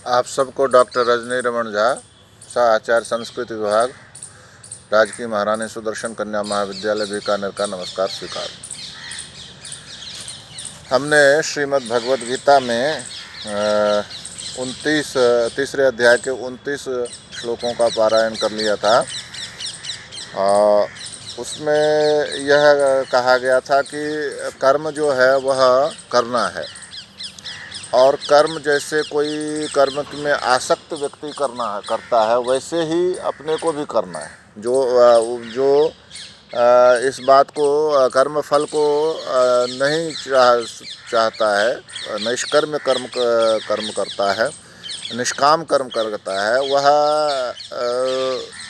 आप सबको डॉक्टर रजनी रमन झा, सह आचार्य संस्कृत विभाग, राजकीय महारानी सुदर्शन कन्या महाविद्यालय बीकानेर का नमस्कार स्वीकार। हमने श्रीमद् भगवद गीता में तीसरे अध्याय के 29 श्लोकों का पारायण कर लिया था। उसमें यह कहा गया था कि कर्म जो है वह करना है, और कर्म जैसे कोई कर्म में आसक्त व्यक्ति करता है, वैसे ही अपने को भी करना है। जो इस बात को, कर्म फल को नहीं चाहता है, निष्कर्म कर्म करता है, निष्काम कर्म करता है,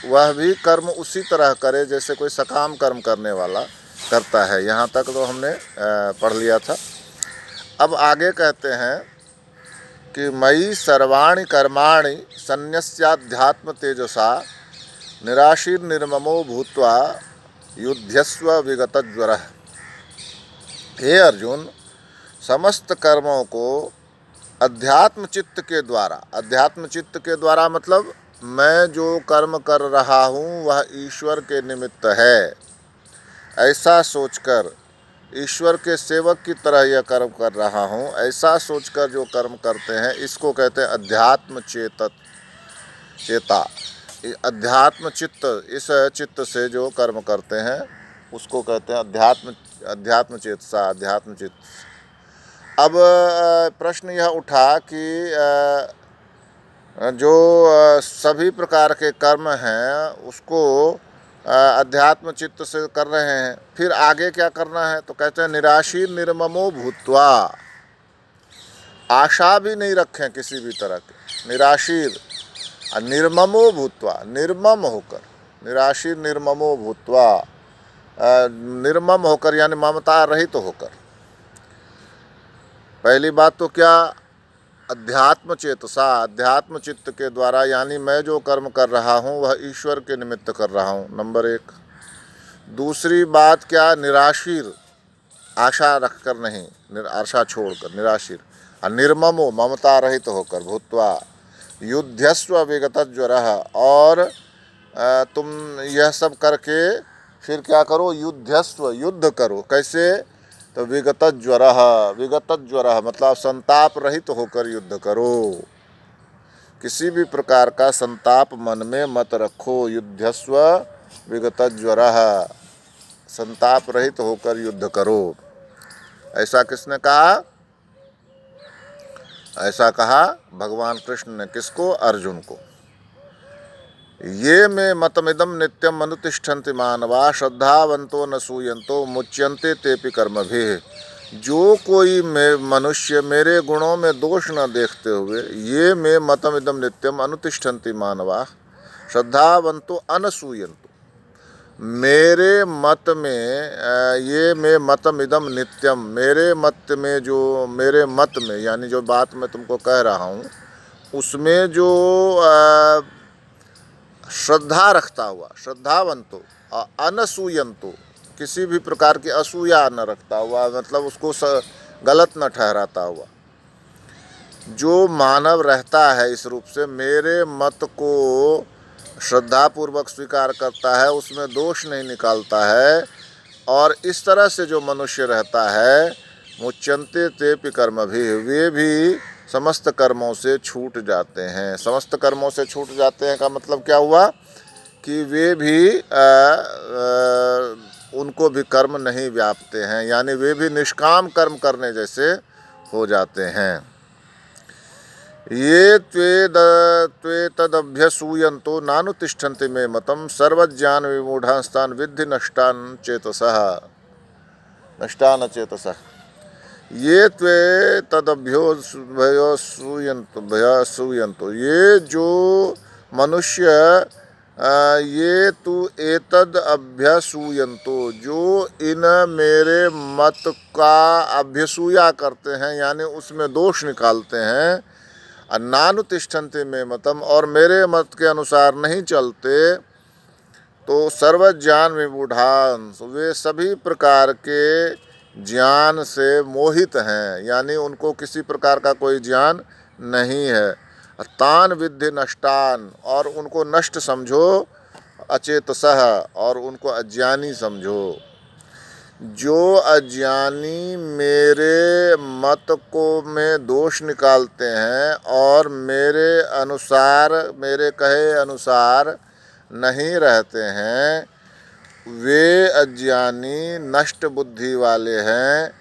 वह भी कर्म उसी तरह करे जैसे कोई सकाम कर्म करने वाला करता है। यहाँ तक तो हमने पढ़ लिया था। अब आगे कहते हैं कि मयि सर्वाणि कर्माणि सन्न्यस्याध्यात्म तेजसा निराशीर निर्ममो भूत्वा युध्यस्व विगतज्वरः। हे अर्जुन, समस्त कर्मों को अध्यात्म चित्त के द्वारा मतलब मैं जो कर्म कर रहा हूँ वह ईश्वर के निमित्त है, ऐसा सोचकर, ईश्वर के सेवक की तरह यह कर्म कर रहा हूँ, ऐसा सोचकर जो कर्म करते हैं इसको कहते हैं अध्यात्म चेता। अध्यात्म चित्त, इस चित्त से जो कर्म करते हैं उसको कहते हैं अध्यात्म चेतसा, अध्यात्म चित्त। अब प्रश्न यह उठा कि जो सभी प्रकार के कर्म हैं उसको अध्यात्म चित्त से कर रहे हैं, फिर आगे क्या करना है? तो कहते हैं निराशीर निर्ममो भूत्वा, आशा भी नहीं रखें किसी भी तरह के, निराशीर निर्ममो भूत्वा, निर्मम होकर, निराशीर निर्ममो भूत्वा, निर्मम होकर यानी ममता रहित होकर। पहली बात तो क्या? अध्यात्म चेतसा, अध्यात्म चित्त के द्वारा, यानी मैं जो कर्म कर रहा हूँ वह ईश्वर के निमित्त कर रहा हूँ, नंबर एक। दूसरी बात क्या? निराशीर, आशा रखकर नहीं, आशा छोड़कर, निराशीर। और निर्ममो, ममता रहित होकर, भूत्वा युध्यस्व विगतज्वरः, और तुम यह सब करके फिर क्या करो? युध्यस्व, युद्ध करो। कैसे? तो विगतज्वरः, विगतज्वरः मतलब संताप रहित होकर युद्ध करो, किसी भी प्रकार का संताप मन में मत रखो। युध्यस्व विगतज्वरः, संताप रहित होकर युद्ध करो। ऐसा किसने कहा? ऐसा कहा भगवान कृष्ण ने। किसको? अर्जुन को। ये मे मतमिदम नित्यम अनुतिष्ठन्ति मानवा श्रद्धावंतो न सूयन्तो मुच्यन्ते तेपि कर्मभिः। जो कोई मनुष्य मेरे गुणों में दोष न देखते हुए ये मे मतमिदम नित्यम अनुतिष्ठन्ति मानवा श्रद्धावंतो अनसूयन्तो, मेरे मत में, ये मे मतमिदम नित्यम, मेरे मत में, जो मेरे मत में यानी जो बात मैं तुमको कह रहा हूँ उसमें जो श्रद्धा रखता हुआ, श्रद्धावंतो, अनसूयंतो, किसी भी प्रकार की असूया न रखता हुआ, मतलब उसको गलत न ठहराता हुआ, जो मानव रहता है इस रूप से, मेरे मत को श्रद्धापूर्वक स्वीकार करता है, उसमें दोष नहीं निकालता है, और इस तरह से जो मनुष्य रहता है, मुच्यन्ते तेपि कर्मभिः, वे भी समस्त कर्मों से छूट जाते हैं। समस्त कर्मों से छूट जाते हैं का मतलब क्या हुआ? कि वे भी उनको भी कर्म नहीं व्यापते हैं, यानी वे भी निष्काम कर्म करने जैसे हो जाते हैं। ये त्वे तदभ्यसूयन्तो नानुतिष्ठन्ति मे मतम सर्वज्ञान विमूढ़ांस्तान विद्धि नष्टान चेतसः। ये त्वे तदभ्यसूयन्तो, ये जो मनुष्य ये तू एतद अभ्यसूयन्तो, जो इन मेरे मत का अभ्यसूया करते हैं, यानी उसमें दोष निकालते हैं, नानुतिष्ठन्ति मे मतम, और मेरे मत के अनुसार नहीं चलते, तो सर्वज्ञान विमूढ़ांस, वे सभी प्रकार के ज्ञान से मोहित हैं, यानी उनको किसी प्रकार का कोई ज्ञान नहीं है। तान विद्धि नष्टान, और उनको नष्ट समझो, अचेतसः, और उनको अज्ञानी समझो। जो अज्ञानी मेरे मत को में दोष निकालते हैं और मेरे अनुसार, मेरे कहे अनुसार नहीं रहते हैं, वे अज्ञानी नष्ट बुद्धि वाले हैं,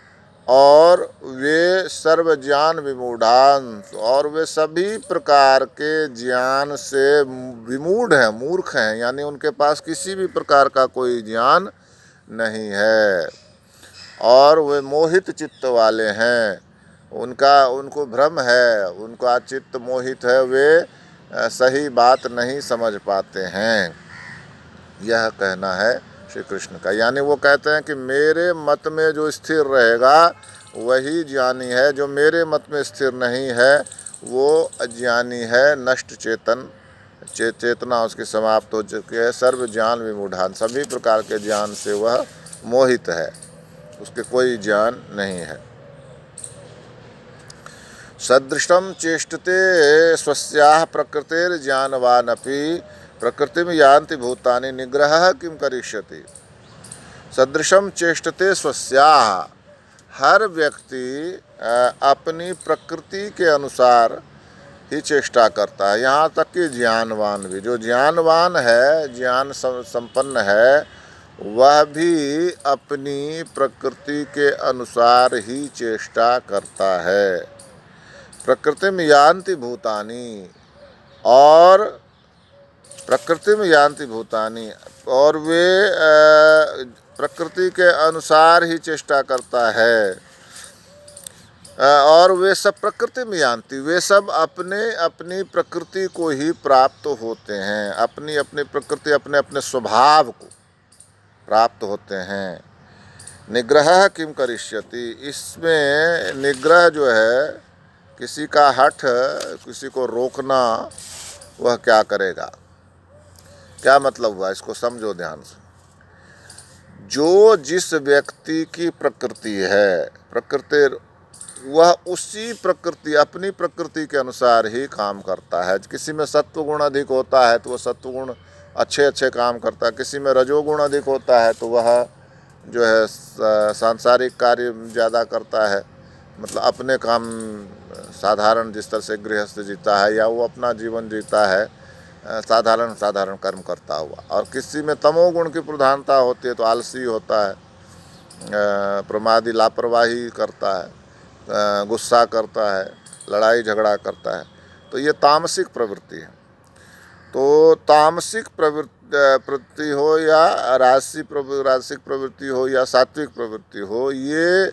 और वे सर्व ज्ञान विमूढ़ान, और वे सभी प्रकार के ज्ञान से विमूढ़ हैं, मूर्ख हैं, यानी उनके पास किसी भी प्रकार का कोई ज्ञान नहीं है, और वे मोहित चित्त वाले हैं, उनको भ्रम है, उनका चित्त मोहित है, वे सही बात नहीं समझ पाते हैं। यह कहना है श्री कृष्ण का। यानी वो कहते हैं कि मेरे मत में जो स्थिर रहेगा वही ज्ञानी है, जो मेरे मत में स्थिर नहीं है वो अज्ञानी है, नष्ट चेतन, चेतना उसकी समाप्त हो चुकी है, सर्व ज्ञान विमूढ़ान, सभी प्रकार के ज्ञान से वह मोहित है, उसके कोई ज्ञान नहीं है। सदृशम चेष्टते स्वस्याः प्रकृतिर्ज्ञानवानपि प्रकृतिम यान्ति भूतानि निग्रहः किम करिष्यति। सदृशम चेष्टते स्वस्याः, हर व्यक्ति अपनी प्रकृति के अनुसार ही चेष्टा करता है, यहाँ तक कि ज्ञानवान भी। जो ज्ञानवान है, ज्ञान संपन्न है, वह भी अपनी प्रकृति के अनुसार ही चेष्टा करता है। प्रकृति में यान्ति भूतानि, और प्रकृति में यान्ति भूतानि, और वे प्रकृति के अनुसार ही चेष्टा करता है, और वे सब प्रकृति में यान्ति, वे सब अपने अपनी प्रकृति को ही प्राप्त होते हैं, अपनी अपनी प्रकृति, अपने अपने स्वभाव को प्राप्त होते हैं। निग्रह किम करिष्यति, इसमें निग्रह जो है, किसी का हठ, किसी को रोकना, वह क्या करेगा, क्या मतलब हुआ, इसको समझो ध्यान से। जो जिस व्यक्ति की प्रकृति है, प्रकृति, वह उसी प्रकृति, अपनी प्रकृति के अनुसार ही काम करता है। किसी में सत्व गुण अधिक होता है तो वह सत्व गुण अच्छे अच्छे काम करता है, किसी में रजोगुण अधिक होता है तो वह जो है सांसारिक कार्य ज़्यादा करता है, मतलब अपने काम साधारण, जिस तरह से गृहस्थ जीता है या वो अपना जीवन जीता है साधारण साधारण कर्म करता हुआ। और किसी में तमोगुण की प्रधानता होती है तो आलसी होता है, प्रमादी, लापरवाही करता है, गुस्सा करता है, लड़ाई झगड़ा करता है, तो ये तामसिक प्रवृत्ति है। तो तामसिक प्रवृत्ति हो या राजसिक प्रवृत्ति हो या सात्विक प्रवृत्ति हो, ये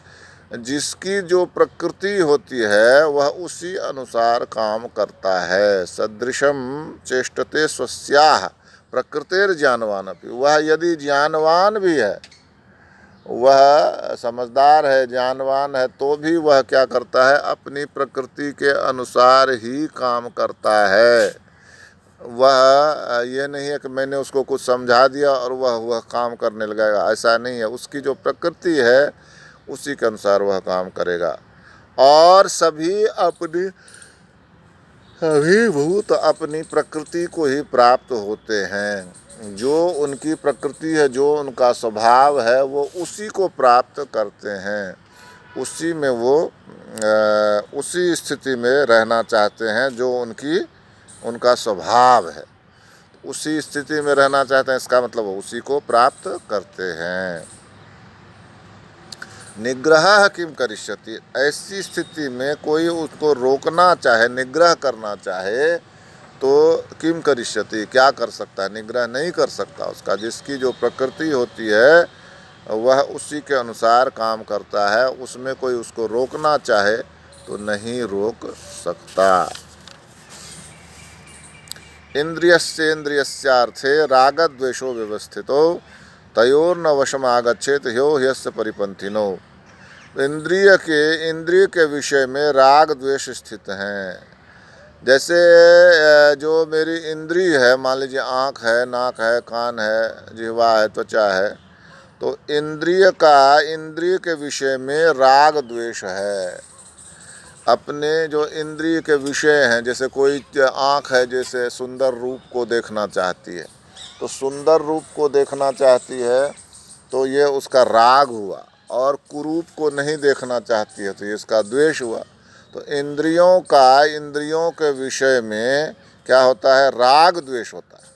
जिसकी जो प्रकृति होती है वह उसी अनुसार काम करता है। सदृशम चेष्टते स्वस्याः प्रकृतिर्ज्ञानवान अपि, वह यदि ज्ञानवान भी है, वह समझदार है, ज्ञानवान है, तो भी वह क्या करता है, अपनी प्रकृति के अनुसार ही काम करता है। वह ये नहीं है कि मैंने उसको कुछ समझा दिया और वह काम करने लगेगा, ऐसा नहीं है। उसकी जो प्रकृति है उसी के अनुसार वह काम करेगा। और सभी भूत अपनी प्रकृति को ही प्राप्त होते हैं। जो उनकी प्रकृति है, जो उनका स्वभाव है, वो उसी को प्राप्त करते हैं, उसी में वो उसी स्थिति में रहना चाहते हैं जो उनका स्वभाव है, उसी स्थिति में रहना चाहते हैं। इसका मतलब वो उसी को प्राप्त करते हैं। निग्रह किम करिष्यति, ऐसी स्थिति में कोई उसको रोकना चाहे, निग्रह करना चाहे तो किम करिष्यति, क्या कर सकता है, निग्रह नहीं कर सकता उसका। जिसकी जो प्रकृति होती है वह उसी के अनुसार काम करता है, उसमें कोई उसको रोकना चाहे तो नहीं रोक सकता। इंद्रियस्येन्द्रियस्यार्थे रागद्वेषो व्यवस्थितो तयोर्न वशम आगच्छेत ह्यो ह्यस्य परिपंथिनो। इंद्रिय के विषय में राग द्वेष स्थित हैं। जैसे जो मेरी इंद्रिय है, मान लीजिए आँख है, नाक है, कान है, जिह्वा है, त्वचा है, तो इंद्रिय के विषय में राग द्वेष है। अपने जो इंद्रिय के विषय हैं, जैसे कोई आँख है, जैसे सुंदर रूप को देखना चाहती है, तो सुंदर रूप को देखना चाहती है तो ये उसका राग हुआ, और कुरूप को नहीं देखना चाहती है तो ये इसका द्वेष हुआ। तो इंद्रियों का, इंद्रियों के विषय में क्या होता है, राग द्वेष होता है।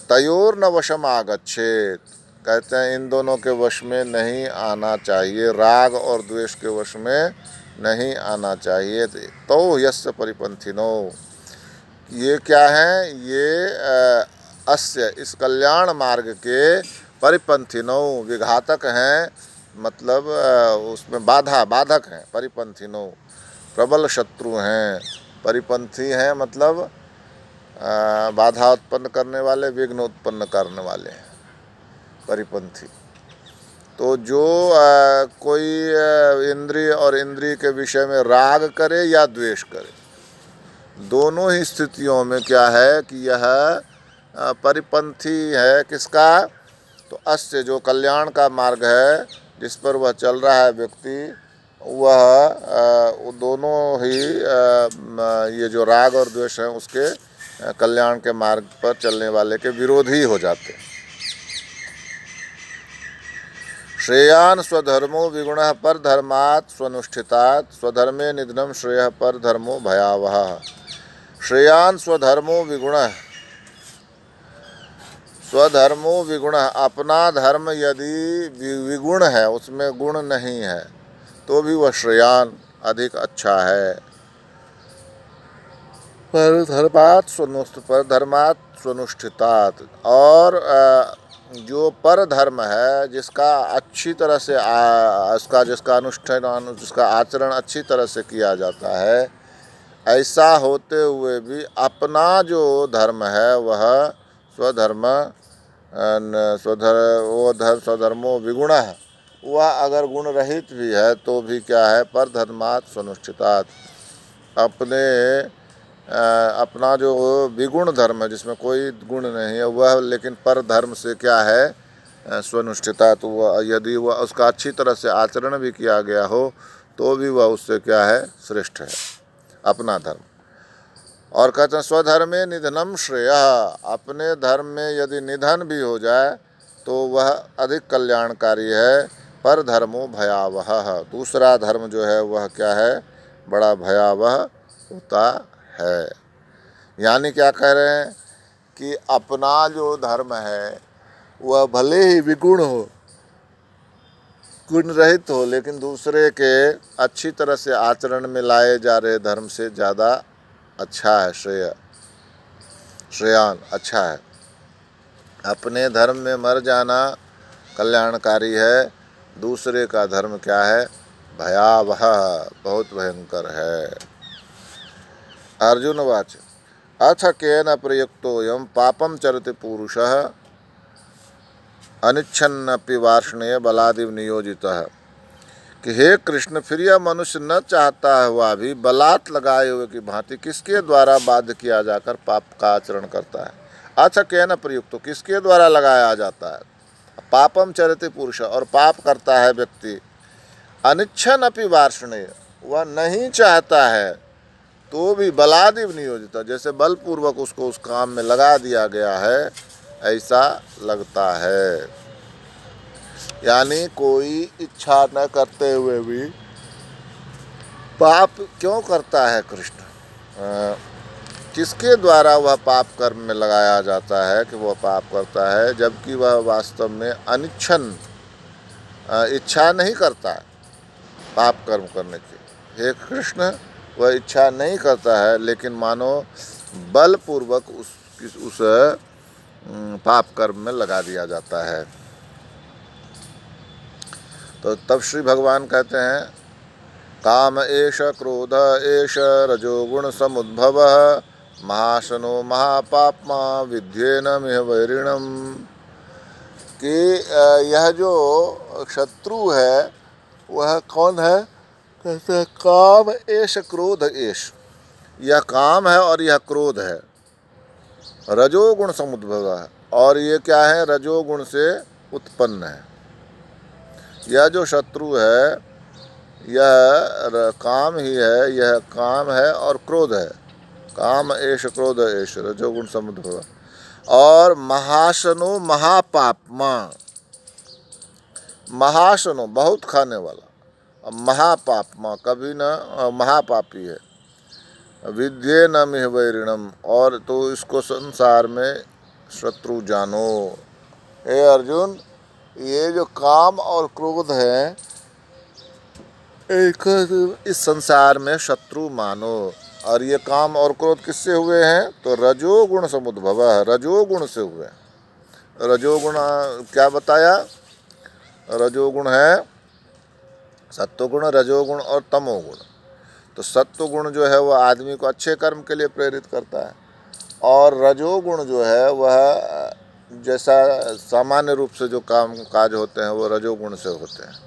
तयोर न वशम आगच्छेत, कहते हैं इन दोनों के वश में नहीं आना चाहिए, राग और द्वेष के वश में नहीं आना चाहिए। तो यस्य परिपंथिनो, ये क्या है, ये अस्य, इस कल्याण मार्ग के परिपंथिनो, विघातक हैं, मतलब उसमें बाधक हैं। परिपंथिनो प्रबल शत्रु हैं, परिपंथी हैं मतलब बाधा उत्पन्न करने वाले, विघ्न उत्पन्न करने वाले हैं परिपंथी। तो जो कोई इंद्रिय और इंद्रिय के विषय में राग करे या द्वेष करे, दोनों ही स्थितियों में क्या है कि यह परिपंथी है। किसका, तो अस्य, जो कल्याण का मार्ग है जिस पर वह चल रहा है व्यक्ति, वह दोनों ही ये जो राग और द्वेष हैं उसके कल्याण के मार्ग पर चलने वाले के विरोधी हो जाते हैं। श्रेयान स्वधर्मो विगुणः पर धर्मात् स्वनुष्ठितात्, स्वधर्मे निधनम श्रेयः पर धर्मो भयावहः। श्रेयान स्वधर्मो विगुणः, स्वधर्मो विगुणः, अपना धर्म यदि विगुण है, उसमें गुण नहीं है, तो भी वह श्रेयान, अधिक अच्छा है। पर धर्मात् स्वनुष्ठितात्, और जो पर धर्म है, जिसका अच्छी तरह से जिसका अनुष्ठान, जिसका आचरण अच्छी तरह से किया जाता है, ऐसा होते हुए भी अपना जो धर्म है वह स्वधर्मो विगुणः, वह अगर गुण रहित भी है तो भी क्या है, पर धर्मात् स्वनुष्ठितात्, अपना जो विगुण धर्म है जिसमें कोई गुण नहीं है वह, लेकिन पर धर्म से क्या है, स्वनुष्ठिता, तो वह यदि वह उसका अच्छी तरह से आचरण भी किया गया हो तो भी वह उससे क्या है, श्रेष्ठ है अपना धर्म। और कहते हैं स्वधर्मे निधनम श्रेयः, अपने धर्म में यदि निधन भी हो जाए तो वह अधिक कल्याणकारी है। पर धर्मो भयावहः, दूसरा धर्म जो है वह क्या है, बड़ा भयावह होता है। यानी क्या कह रहे हैं कि अपना जो धर्म है वह भले ही विगुण हो, गुण रहित हो, लेकिन दूसरे के अच्छी तरह से आचरण में लाए जा रहे धर्म से ज़्यादा अच्छा है, श्रेयान अच्छा है। अपने धर्म में मर जाना कल्याणकारी है, दूसरे का धर्म क्या है, भयावह, बहुत भयंकर है। अर्जुन वाच अथ केन प्रयुक्तोऽयं पापं चरति पुरुषः अनिच्छन्नपि वार्ष्णेय बलादिव नियोजितः, कि हे कृष्ण, फिर यह मनुष्य न चाहता हुआ भी बलात् लगाए हुए की भांति किसके द्वारा बाध्य किया जाकर पाप का आचरण करता है। अथ केन प्रयुक्तो, किसके द्वारा लगाया जाता है, पापम चरति पुरुष, और पाप करता है व्यक्ति, अनिच्छन अपि वार्ष्णेय, वह नहीं चाहता है तो भी बलादिव नियोजित, जैसे बलपूर्वक उसको उस काम में लगा दिया गया है, ऐसा लगता है। यानी कोई इच्छा न करते हुए भी पाप क्यों करता है कृष्ण, किसके द्वारा वह पाप कर्म में लगाया जाता है कि वह पाप करता है, जबकि वह वास्तव में अनिच्छन, इच्छा नहीं करता है पाप कर्म करने की। हे कृष्ण, वह इच्छा नहीं करता है, लेकिन मानो बलपूर्वक उस पाप कर्म में लगा दिया जाता है। तो तब श्री भगवान कहते हैं, काम एष क्रोध एष रजोगुण समुद्भवः महाशनो महापाप्मा विद्येनमिह वैरिणम, कि यह जो शत्रु है वह कौन है, कहते हैं काम एष क्रोध एष, यह काम है और यह क्रोध है, रजोगुण समुद्भव है, और ये क्या है, रजोगुण से उत्पन्न है। यह जो शत्रु है यह काम ही है, यह काम है और क्रोध है। काम एष क्रोध एष रजोगुण समुद्भव। और महाशनो महापापमा, महाशनो बहुत खाने वाला, और महापापमा कभी न महापापी है। विद्ये न मिह वैरिणम, और तो इसको संसार में शत्रु जानो। हे अर्जुन, ये जो काम और क्रोध है एक इस संसार में शत्रु मानो। और ये काम और क्रोध किससे हुए हैं? तो रजोगुण समुद्भव, रजोगुण से हुए। रजोगुण क्या बताया? रजोगुण है सत्वगुण, रजोगुण और तमोगुण। तो सत्वगुण जो है वह आदमी को अच्छे कर्म के लिए प्रेरित करता है, और रजोगुण जो है वह जैसा सामान्य रूप से जो काम काज होते हैं वो रजोगुण से होते हैं।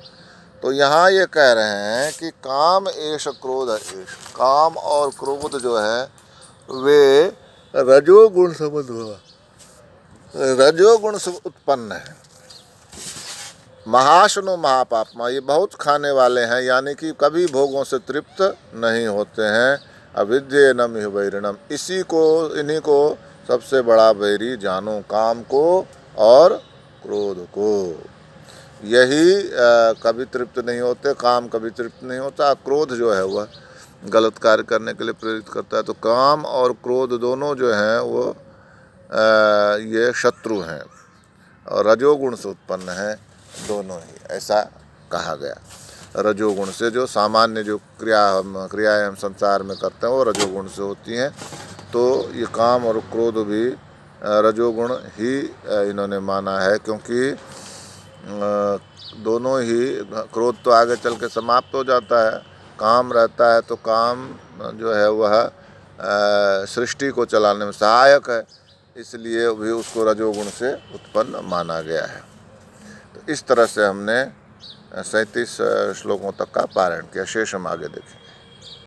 तो यहाँ ये कह रहे हैं कि काम एष क्रोध एष, काम और क्रोध जो है वे रजोगुण से रजोगुण से उत्पन्न है। महाशनो महापापमा, ये बहुत खाने वाले हैं, यानी कि कभी भोगों से तृप्त नहीं होते हैं। अविद्ये न मिह वैरिणम, इन्हीं को सबसे बड़ा वैरी जानो, काम को और क्रोध को। यही कभी तृप्त नहीं होते, काम कभी तृप्त नहीं होता। क्रोध जो है वह गलत कार्य करने के लिए प्रेरित करता है। तो काम और क्रोध दोनों जो हैं वो ये शत्रु हैं, और रजोगुण से उत्पन्न है दोनों ही, ऐसा कहा गया। रजोगुण से जो सामान्य जो क्रियाएं हम संसार में करते हैं वो रजोगुण से होती हैं। तो ये काम और क्रोध भी रजोगुण ही इन्होंने माना है, क्योंकि दोनों ही, क्रोध तो आगे चल के समाप्त हो जाता है, काम रहता है। तो काम जो है वह सृष्टि को चलाने में सहायक है, इसलिए भी उसको रजोगुण से उत्पन्न माना गया है। तो इस तरह से हमने 37 श्लोकों तक का पारायण किया। शेष हम आगे देखें।